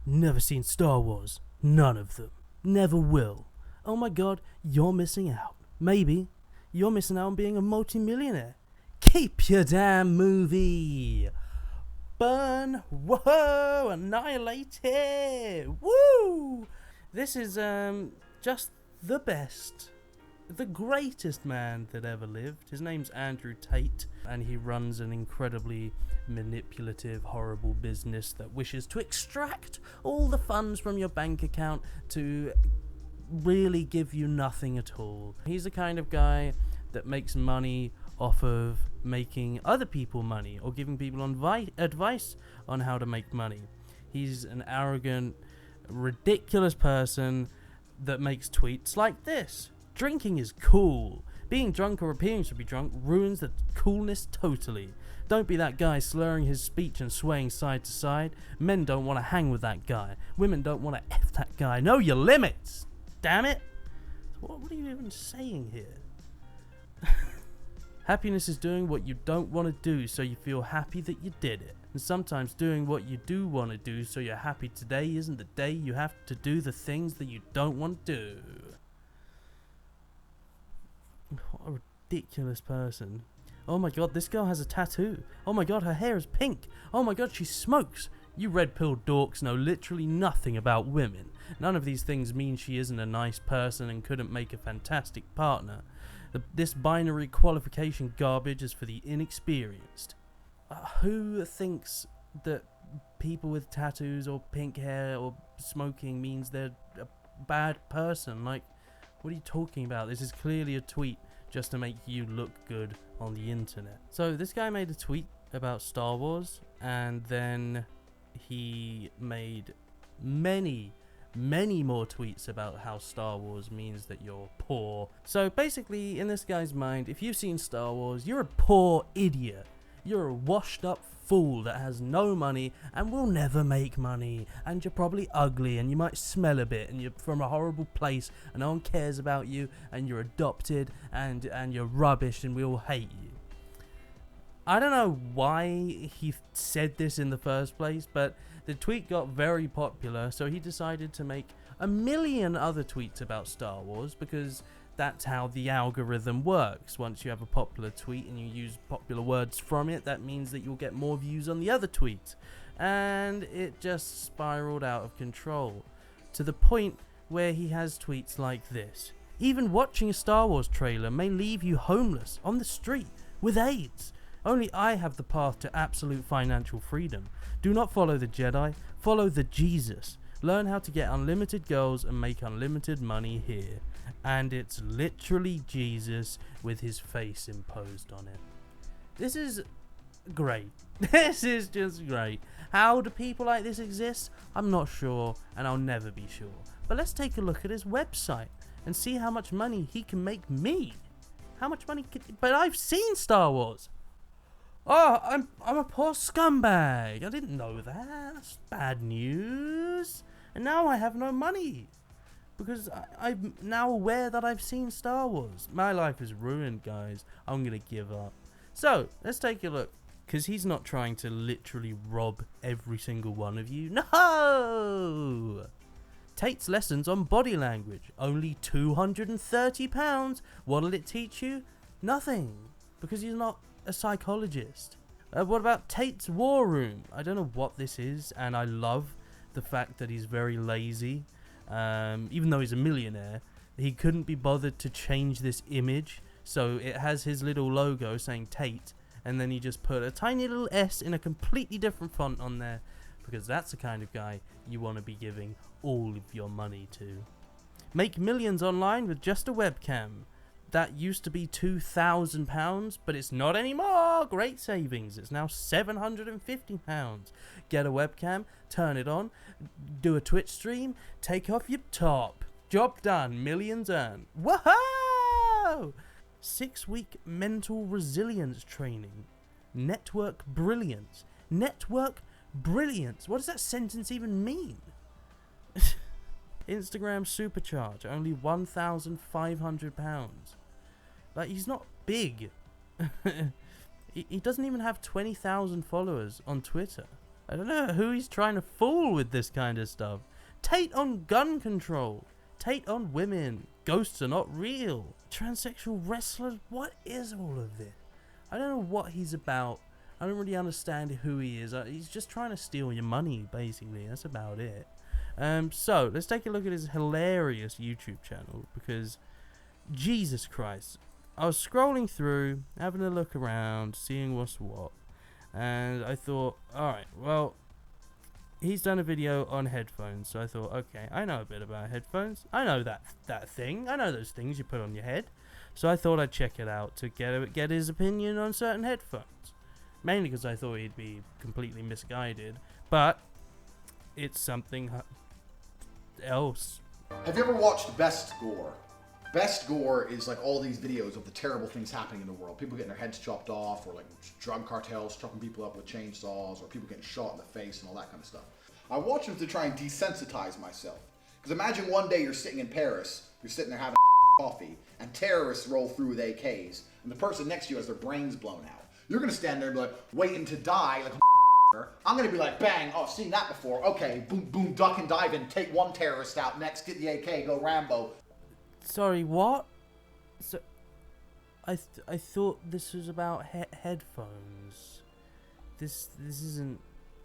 Never seen Star Wars. None of them. Never will. Oh my god, you're missing out. Maybe you're missing out on being a multi-millionaire. Keep your damn movie. Burn. Whoa. Annihilated. Woo. This is just the best. The greatest man that ever lived. His name's Andrew Tate, and he runs an incredibly manipulative, horrible business that wishes to extract all the funds from your bank account to really give you nothing at all. He's the kind of guy that makes money off of making other people money or giving people advice on how to make money. He's an arrogant, ridiculous person that makes tweets like this. Drinking is cool. Being drunk or appearing to be drunk ruins the coolness totally. Don't be that guy slurring his speech and swaying side to side. Men don't want to hang with that guy. Women don't want to F that guy. Know your limits. Damn it. What are you even saying here? Happiness is doing what you don't want to do so you feel happy that you did it. And sometimes doing what you do want to do so you're happy today isn't the day you have to do the things that you don't want to do. What a ridiculous person. Oh my god, this girl has a tattoo. Oh my god, her hair is pink. Oh my god, she smokes. You red-pilled dorks know literally nothing about women. None of these things mean she isn't a nice person and couldn't make a fantastic partner. This binary qualification garbage is for the inexperienced. Who thinks that people with tattoos or pink hair or smoking means they're a bad person? Like, what are you talking about? This is clearly a tweet just to make you look good on the internet. So this guy made a tweet about Star Wars, and then he made many more tweets about how Star Wars means that you're poor. So basically, in this guy's mind, if you've seen Star Wars, you're a poor idiot. You're a washed up fool that has no money and will never make money, and you're probably ugly and you might smell a bit and you're from a horrible place and no one cares about you and you're adopted and you're rubbish and we all hate you. I don't know why he said this in the first place, but the tweet got very popular, so he decided to make a million other tweets about Star Wars because that's how the algorithm works. Once you have a popular tweet and you use popular words from it, that means that you'll get more views on the other tweets. And it just spiraled out of control to the point where he has tweets like this. Even watching a Star Wars trailer may leave you homeless on the street with AIDS. Only I have the path to absolute financial freedom. Do not follow the Jedi, follow the Jesus. Learn how to get unlimited girls and make unlimited money here. And it's literally Jesus with his face imposed on it. This is great. This is just great. How do people like this exist? I'm not sure, and I'll never be sure. But let's take a look at his website and see how much money he can make me. How much money but I've seen Star Wars. Oh, I'm a poor scumbag. I didn't know that. That's bad news. And now I have no money. Because I'm now aware that I've seen Star Wars. My life is ruined, guys. I'm going to give up. So, let's take a look. Because he's not trying to literally rob every single one of you. No! Tate's lessons on body language. Only £230. What'll it teach you? Nothing. Because he's not a psychologist. What about Tate's War Room? I don't know what this is, and I love the fact that he's very lazy. Even though he's a millionaire, he couldn't be bothered to change this image, so it has his little logo saying Tate, and then he just put a tiny little S in a completely different font on there, because that's the kind of guy you want to be giving all of your money to. Make millions online with just a webcam. That used to be £2,000, but it's not anymore. Great savings. It's now £750. Get a webcam, turn it on, do a Twitch stream, take off your top. Job done. Millions earned. Whoa! 6-week mental resilience training. Network brilliance. Network brilliance. What does that sentence even mean? Instagram supercharge, only £1,500. Like, he's not big. He doesn't even have 20,000 followers on Twitter. I don't know who he's trying to fool with this kind of stuff. Tate on gun control. Tate on women. Ghosts are not real. Transsexual wrestlers. What is all of this? I don't know what he's about. I don't really understand who he is. He's just trying to steal your money, basically. That's about it. So, let's take a look at his hilarious YouTube channel, because, Jesus Christ, I was scrolling through, having a look around, seeing what's what, and I thought, alright, well, he's done a video on headphones, so I thought, okay, I know a bit about headphones. I know that thing. I know those things you put on your head. So I thought I'd check it out to get his opinion on certain headphones. Mainly because I thought he'd be completely misguided, but it's something else. Have you ever watched Best Gore? Best Gore is like all these videos of the terrible things happening in the world. People getting their heads chopped off, or like drug cartels chopping people up with chainsaws, or people getting shot in the face and all that kind of stuff. I watch them to try and desensitize myself. Because imagine one day you're sitting in Paris, you're sitting there having coffee, and terrorists roll through with AKs, and the person next to you has their brains blown out. You're going to stand there and be like, waiting to die like a I'm going to be like, bang, oh, I've seen that before. Okay, boom, boom, duck and dive in, take one terrorist out, next get the AK, go Rambo. Sorry, what? So, I thought this was about headphones. This isn't.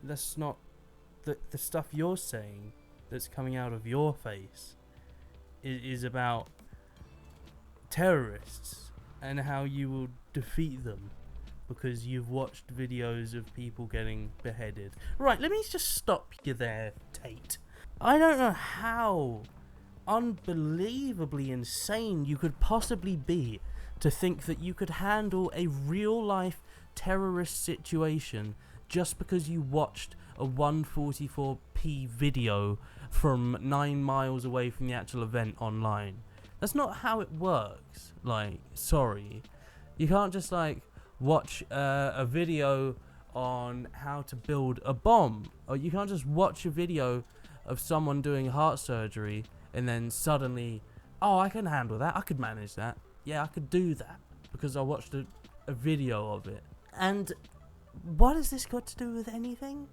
That's not the stuff you're saying. That's coming out of your face. Is about terrorists and how you will defeat them because you've watched videos of people getting beheaded. Right, let me just stop you there, Tate. I don't know how unbelievably insane you could possibly be to think that you could handle a real-life terrorist situation just because you watched a 144p video from 9 miles away from the actual event online. That's not how it works. Like, sorry. You can't just, like, watch a video on how to build a bomb. Or you can't just watch a video of someone doing heart surgery and then suddenly, oh, I can handle that. I could manage that. Yeah, I could do that because I watched a video of it. And what has this got to do with anything?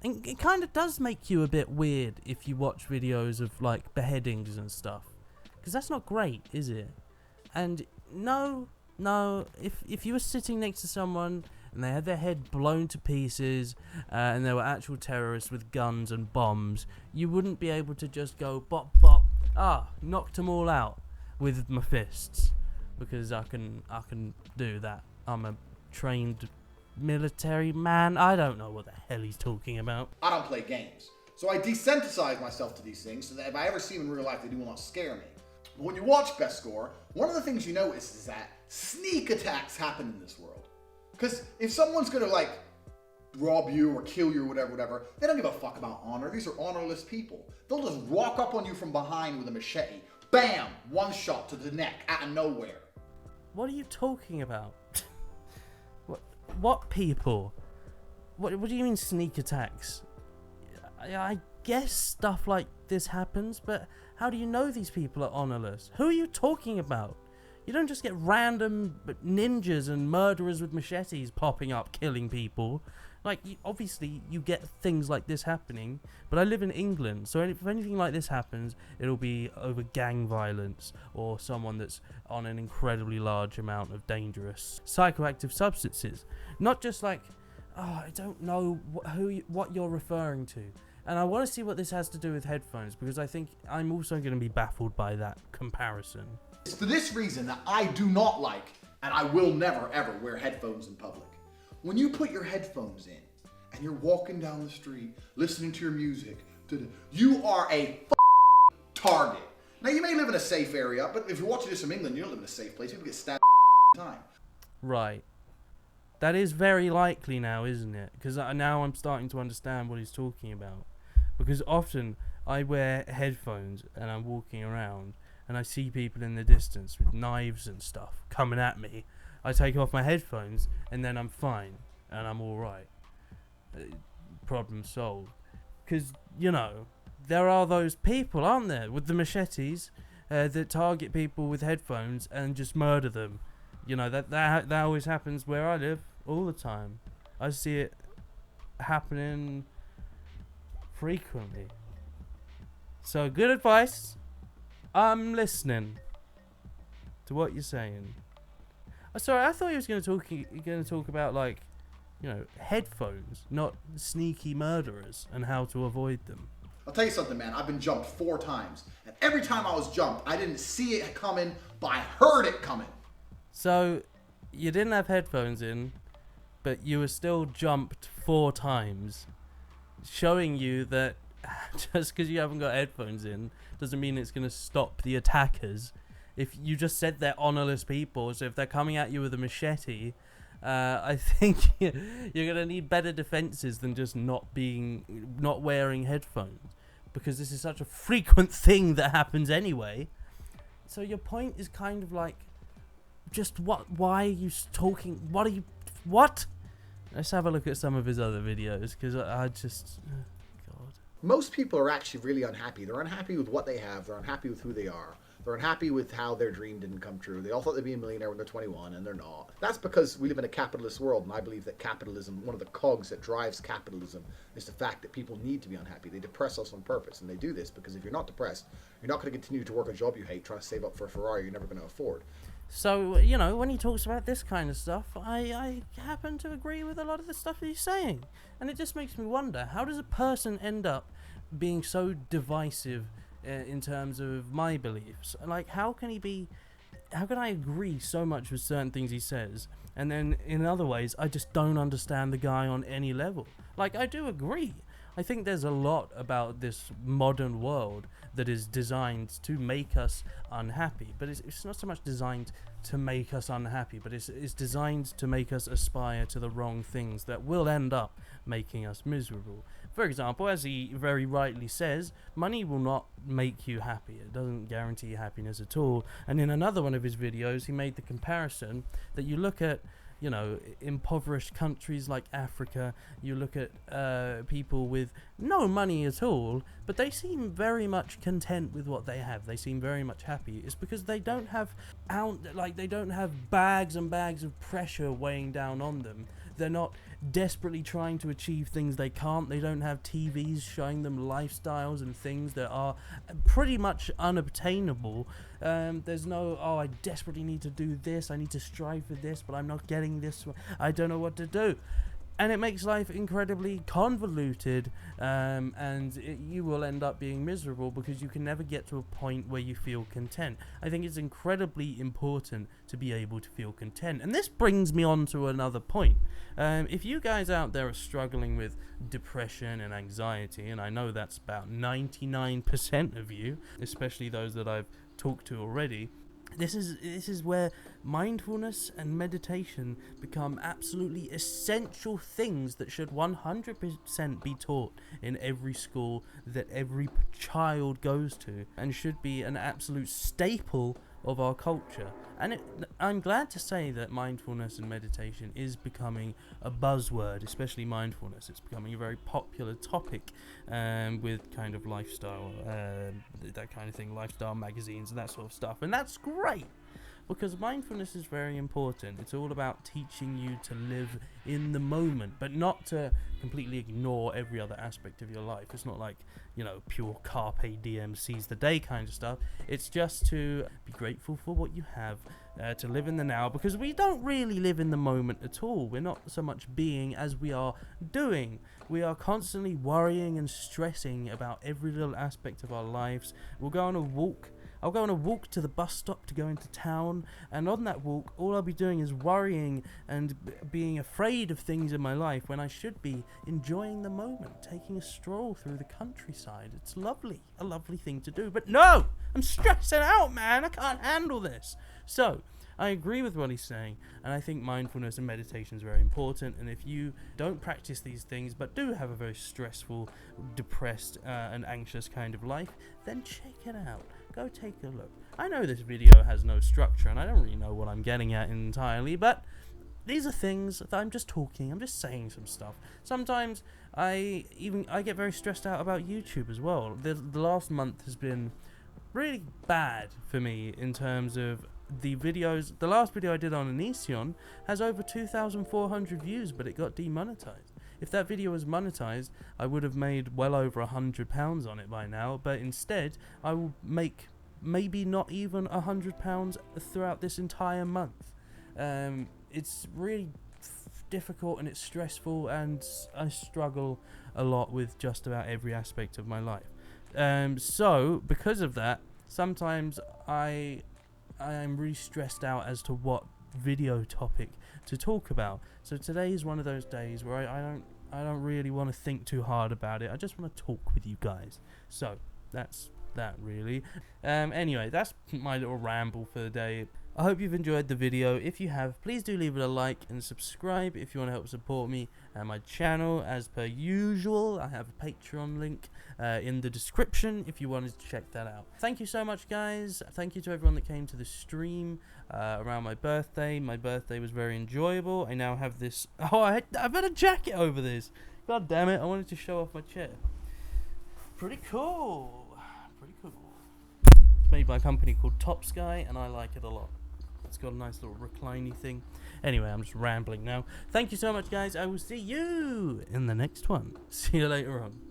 And it kind of does make you a bit weird if you watch videos of, like, beheadings and stuff. Because that's not great, is it? And no, if you were sitting next to someone and they had their head blown to pieces and they were actual terrorists with guns and bombs, you wouldn't be able to just go bop bop, knocked them all out with my fists, because I can do that. I'm a trained military man. I don't know what the hell he's talking about. I don't play games, so I desensitize myself to these things so that if I ever see them in real life, they will not scare me. But when you watch Best Gore, one of the things you notice is that sneak attacks happen in this world. Because if someone's gonna, like, rob you or kill you or whatever, they don't give a fuck about honor. These are honorless people. They'll just walk up on you from behind with a machete. Bam! One shot to the neck out of nowhere. What are you talking about? What people? What do you mean sneak attacks? I guess stuff like this happens, but how do you know these people are honorless? Who are you talking about? You don't just get random ninjas and murderers with machetes popping up, killing people. Like, obviously, you get things like this happening, but I live in England, so if anything like this happens, it'll be over gang violence or someone that's on an incredibly large amount of dangerous psychoactive substances. Not just like, I don't know what you're referring to. And I want to see what this has to do with headphones, because I think I'm also going to be baffled by that comparison. It's for this reason that I do not like, and I will never ever wear headphones in public. When you put your headphones in and you're walking down the street listening to your music, you are a target. Now, you may live in a safe area, but if you're watching this from England, you don't live in a safe place. People get stabbed all the time. Right. That is very likely now, isn't it? Because now I'm starting to understand what he's talking about. Because often I wear headphones and I'm walking around and I see people in the distance with knives and stuff coming at me. I take off my headphones and then I'm fine and I'm alright. Problem solved. Because, you know, there are those people, aren't there, with the machetes that target people with headphones and just murder them. You know, that always happens where I live all the time. I see it happening frequently. So good advice. I'm listening to what you're saying. Sorry, I thought you was going to talk about, like, you know, headphones, not sneaky murderers and how to avoid them. I'll tell you something, man. I've been jumped 4 times. And every time I was jumped, I didn't see it coming, but I heard it coming. So, you didn't have headphones in, but you were still jumped 4 times, showing you that just because you haven't got headphones in doesn't mean it's going to stop the attackers. If you just said they're honorless people, so if they're coming at you with a machete, I think you're going to need better defenses than just not wearing headphones, because this is such a frequent thing that happens anyway. So your point is kind of like, just why are you talking? What? Let's have a look at some of his other videos, because I just, God. Most people are actually really unhappy. They're unhappy with what they have. They're unhappy with who they are. They're unhappy with how their dream didn't come true. They all thought they'd be a millionaire when they're 21, and they're not. That's because we live in a capitalist world, and I believe that capitalism, one of the cogs that drives capitalism, is the fact that people need to be unhappy. They depress us on purpose, and they do this because if you're not depressed, you're not going to continue to work a job you hate, trying to save up for a Ferrari you're never going to afford. So, you know, when he talks about this kind of stuff, I happen to agree with a lot of the stuff he's saying. And it just makes me wonder, how does a person end up being so divisive in terms of my beliefs? Like, how can I agree so much with certain things he says, and then in other ways I just don't understand the guy on any level? Like, I do agree. I think there's a lot about this modern world that is designed to make us unhappy, but it's not so much designed to make us unhappy, but it's designed to make us aspire to the wrong things that will end up making us miserable. For example, as he very rightly says, money will not make you happy. It doesn't guarantee happiness at all. And in another one of his videos, he made the comparison that you look at, you know, impoverished countries like Africa, you look at people with no money at all, but they seem very much content with what they have. They seem very much happy. It's because they don't have bags and bags of pressure weighing down on them. They're not desperately trying to achieve things they can't. They don't have TVs showing them lifestyles and things that are pretty much unobtainable. There's no, I desperately need to do this, I need to strive for this, but I'm not getting this, I don't know what to do. And it makes life incredibly convoluted, and you will end up being miserable because you can never get to a point where you feel content. I think it's incredibly important to be able to feel content. And this brings me on to another point. If you guys out there are struggling with depression and anxiety, and I know that's about 99% of you, especially those that I've talked to already, this is where mindfulness and meditation become absolutely essential things that should 100% be taught in every school that every child goes to, and should be an absolute staple of our culture. And I'm glad to say that mindfulness and meditation is becoming a buzzword, especially mindfulness. It's becoming a very popular topic with kind of lifestyle, that kind of thing, lifestyle magazines and that sort of stuff. And that's great, because mindfulness is very important. It's all about teaching you to live in the moment, but not to completely ignore every other aspect of your life. It's not like, you know, pure carpe diem, seize the day kind of stuff. It's just to be grateful for what you have, to live in the now, because we don't really live in the moment at all. We're not so much being as we are doing. We are constantly worrying and stressing about every little aspect of our lives. We'll go on a walk. I'll go on a walk to the bus stop to go into town, and on that walk, all I'll be doing is worrying and being afraid of things in my life, when I should be enjoying the moment, taking a stroll through the countryside. It's lovely, a lovely thing to do. But no, I'm stressing out, man. I can't handle this. So, I agree with what he's saying, and I think mindfulness and meditation is very important. And if you don't practice these things, but do have a very stressful, depressed, and anxious kind of life, then check it out. Go take a look. I know this video has no structure, and I don't really know what I'm getting at entirely, but these are things that I'm just talking, I'm just saying some stuff. Sometimes I get very stressed out about YouTube as well. The last month has been really bad for me in terms of the videos. The last video I did on Onision has over 2,400 views, but it got demonetized. If that video was monetized, I would have made well over £100 on it by now, but instead I will make maybe not even £100 throughout this entire month. It's really difficult and it's stressful, and I struggle a lot with just about every aspect of my life. So because of that, sometimes I am really stressed out as to what video topic to talk about. So today is one of those days where I don't really want to think too hard about it. I just want to talk with you guys. So that's that really. Anyway, that's my little ramble for the day. I hope you've enjoyed the video. If you have, please do leave it a like and subscribe if you want to help support me and my channel. As per usual, I have a Patreon link in the description if you wanted to check that out. Thank you so much, guys. Thank you to everyone that came to the stream around my birthday. My birthday was very enjoyable. I now have this... Oh, I've had a jacket over this. God damn it, I wanted to show off my chair. Pretty cool. Pretty cool. It's made by a company called Top Sky, and I like it a lot. It's got a nice little recliney thing. Anyway, I'm just rambling now. Thank you so much, guys. I will see you in the next one. See you later on.